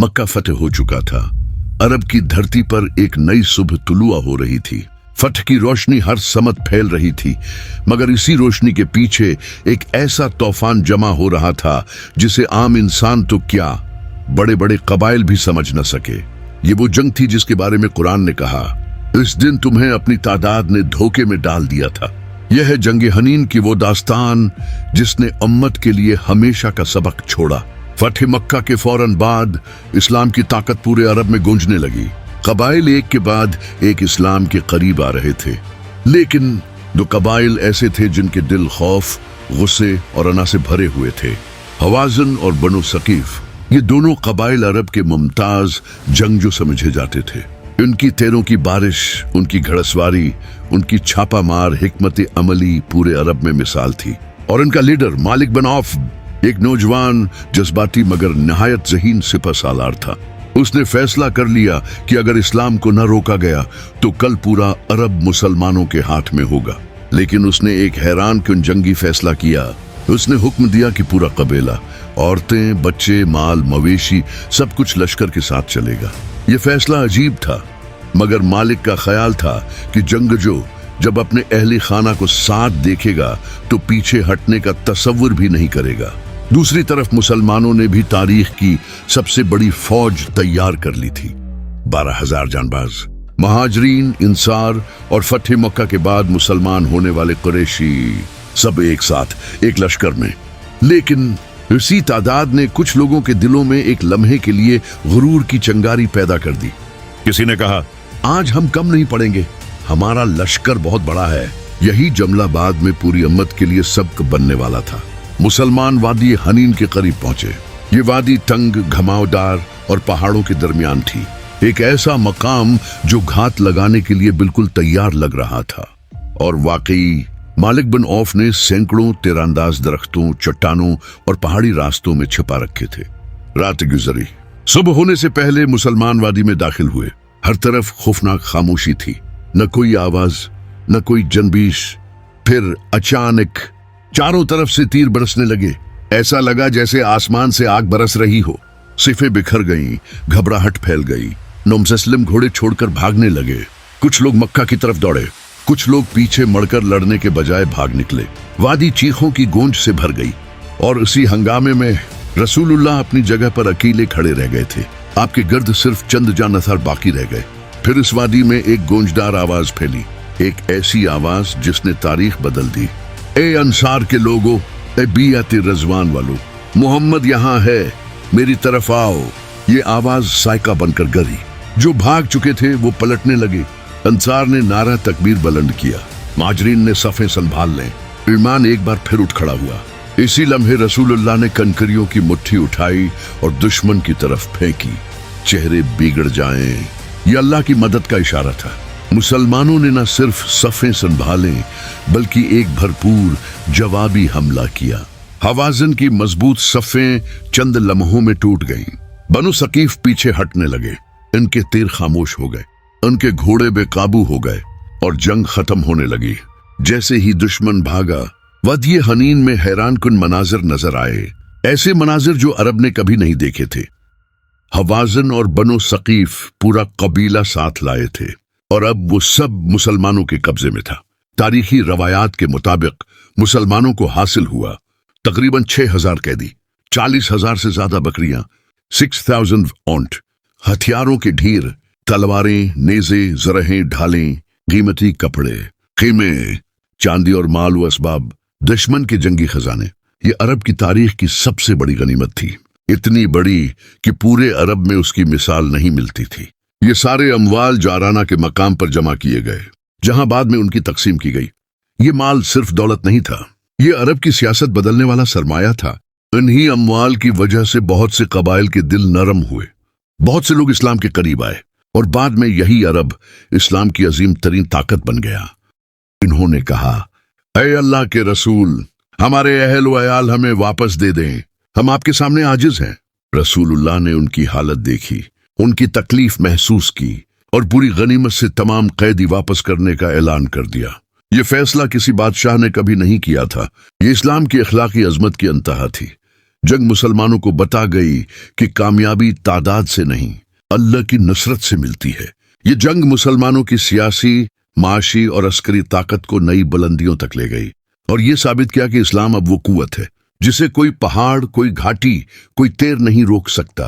मक्का फतेह हो चुका था। अरब की धरती पर एक नई सुबह तुलुआ हो रही थी। फतह की रोशनी हर समत फैल रही थी, मगर इसी रोशनी के पीछे एक ऐसा तूफान जमा हो रहा था जिसे आम इंसान तो क्या, बड़े बड़े कबाइल भी समझ न सके। ये वो जंग थी जिसके बारे में कुरान ने कहा, इस दिन तुम्हें अपनी तादाद ने धोखे में डाल दिया था। यह है जंग हनीन की वो दास्तान जिसने उम्मत के लिए हमेशा का सबक छोड़ा। फतह मक्का के फौरन बाद इस्लाम की ताकत पूरे अरब में गूंजने लगी। कबाइल एक के बाद एक इस्लाम के करीब आ रहे थे, लेकिन दो कबाइल ऐसे थे जिनके दिल खौफ, गुस्से और अना से भरे हुए थे। हवाज़न और बनु सकीफ, ये दोनों कबाइल अरब के मुमताज जंगजू समझे जाते थे। उनकी तेरों की बारिश, उनकी घड़सवारी, उनकी छापामार हिकमत अमली पूरे अरब में मिसाल थी। और इनका लीडर मालिक बिन औफ एक नौजवान, जज्बाती मगर नहायत ज़हीन सिपह सालार था। उसने फैसला कर लिया कि अगर इस्लाम को न रोका गया तो कल पूरा अरब मुसलमानों के हाथ में होगा। लेकिन उसने एक हैरान कुन जंगी फैसला किया। उसने हुक्म दिया कि पूरा कबीला, औरतें, बच्चे, माल, मवेशी, सब कुछ लश्कर के साथ चलेगा। यह फैसला अजीब था, मगर मालिक का ख्याल था कि जंगजू जब अपने अहली खाना को साथ देखेगा तो पीछे हटने का तसव्वुर भी नहीं करेगा। दूसरी तरफ मुसलमानों ने भी तारीख की सबसे बड़ी फौज तैयार कर ली थी। 12,000 जानबाज, महाजरीन, इंसार और फतह मक्का के बाद मुसलमान होने वाले कुरैशी, सब एक साथ एक लश्कर में। लेकिन इसी तादाद ने कुछ लोगों के दिलों में एक लम्हे के लिए गुरूर की चिंगारी पैदा कर दी। किसी ने कहा, आज हम कम नहीं पड़ेंगे, हमारा लश्कर बहुत बड़ा है। यही जुमला बाद में पूरी उम्मत के लिए सबक बनने वाला था। मुसलमान वादी हनीन के करीब पहुंचे। ये वादी तंग, घमावदार और पहाड़ों के दरमियान थी। एक ऐसा मकाम जो घात लगाने के लिए बिल्कुल तैयार लग रहा था। और वाकई मालिक बिन औफ ने सैकड़ों तीरंदाज दरख्तों, चट्टानों और पहाड़ी रास्तों में छिपा रखे थे। रात गुजरी। सुबह होने से पहले मुसलमान वादी में दाखिल हुए। हर तरफ खौफनाक खामोशी थी, न कोई आवाज, न कोई जनबीश। फिर अचानक चारों तरफ से तीर बरसने लगे। ऐसा लगा जैसे आसमान से आग बरस रही हो। सिफें बिखर गईं, घबराहट फैल गई। मुसल्लिम घोड़े छोड़कर भागने लगे। कुछ लोग मक्का की तरफ दौड़े, कुछ लोग पीछे मड़कर लड़ने के बजाय भाग निकले। वादी चीखों की गूंज से भर गई और इसी हंगामे में रसूलुल्लाह अपनी जगह पर अकेले खड़े रह गए थे। आपके गर्द सिर्फ चंद जानसार बाकी रह गए। फिर इस वादी में एक गूंजदार आवाज फैली, एक ऐसी आवाज जिसने तारीख बदल दी। ए अंसार के लोगों, ए बियात रजवान वालों, मोहम्मद यहाँ है, मेरी तरफ आओ। ये आवाज साइका बनकर गरी। जो भाग चुके थे वो पलटने लगे। अंसार ने नारा तकबीर बुलंद किया। माजरीन ने सफ़ें संभाल लें। ईमान एक बार फिर उठ खड़ा हुआ। इसी लम्हे रसूलुल्लाह ने कंकरियों की मुट्ठी उठाई और दुश्मन की तरफ फेंकी। चेहरे बिगड़ जाएं, ये अल्लाह की मदद का इशारा था। मुसलमानों ने न सिर्फ सफ़ें संभालें बल्कि एक भरपूर जवाबी हमला किया। हवाज़न की मजबूत सफ़ें चंद लम्हों में टूट गईं। बनु सकीफ पीछे हटने लगे। इनके तीर खामोश हो गए, उनके घोड़े बेकाबू हो गए और जंग खत्म होने लगी। जैसे ही दुश्मन भागा, वादी हनीन में हैरान कुन मनाजिर नजर आए, ऐसे मनाजिर जो अरब ने कभी नहीं देखे थे। हवाज़न और बनु सकीफ पूरा कबीला साथ लाए थे और अब वो सब मुसलमानों के कब्जे में था। तारीखी रवायात के मुताबिक मुसलमानों को हासिल हुआ तकरीबन 6,000 कैदी, 40,000 से ज्यादा बकरियां, 6,000 ऊंट, हथियारों के ढेर, तलवारें, नेज़े, जरहें, ढालें, कीमती कपड़े, खीमे, चांदी और माल व असबाब, दुश्मन के जंगी खजाने। ये अरब की तारीख की सबसे बड़ी गनीमत थी, इतनी बड़ी कि पूरे अरब में उसकी मिसाल नहीं मिलती थी। ये सारे अमवाल जाराना के मकाम पर जमा किए गए, जहां बाद में उनकी तकसीम की गई। ये माल सिर्फ दौलत नहीं था, ये अरब की सियासत बदलने वाला सरमाया था। इन्हीं अमवाल की वजह से बहुत से कबाइल के दिल नरम हुए, बहुत से लोग इस्लाम के करीब आए और बाद में यही अरब इस्लाम की अजीम तरीन ताकत बन गया। इन्होंने कहा, ऐ अल्लाह के रसूल, हमारे अहल व अयाल हमें वापस दे दें, हम आपके सामने आजिज हैं। रसूलुल्लाह ने उनकी हालत देखी, उनकी तकलीफ महसूस की और पूरी गनीमत से तमाम कैदी वापस करने का ऐलान कर दिया। ये फैसला किसी बादशाह ने कभी नहीं किया था। ये इस्लाम की अखलाकी अजमत की अंतहा थी। जंग मुसलमानों को बता गई कि कामयाबी तादाद से नहीं, अल्लाह की नसरत से मिलती है। ये जंग मुसलमानों की सियासी, माशी और अस्करी ताकत को नई बुलंदियों तक ले गई और ये साबित किया कि इस्लाम अब वो कुव्वत है जिसे कोई पहाड़, कोई घाटी, कोई तेर नहीं रोक सकता।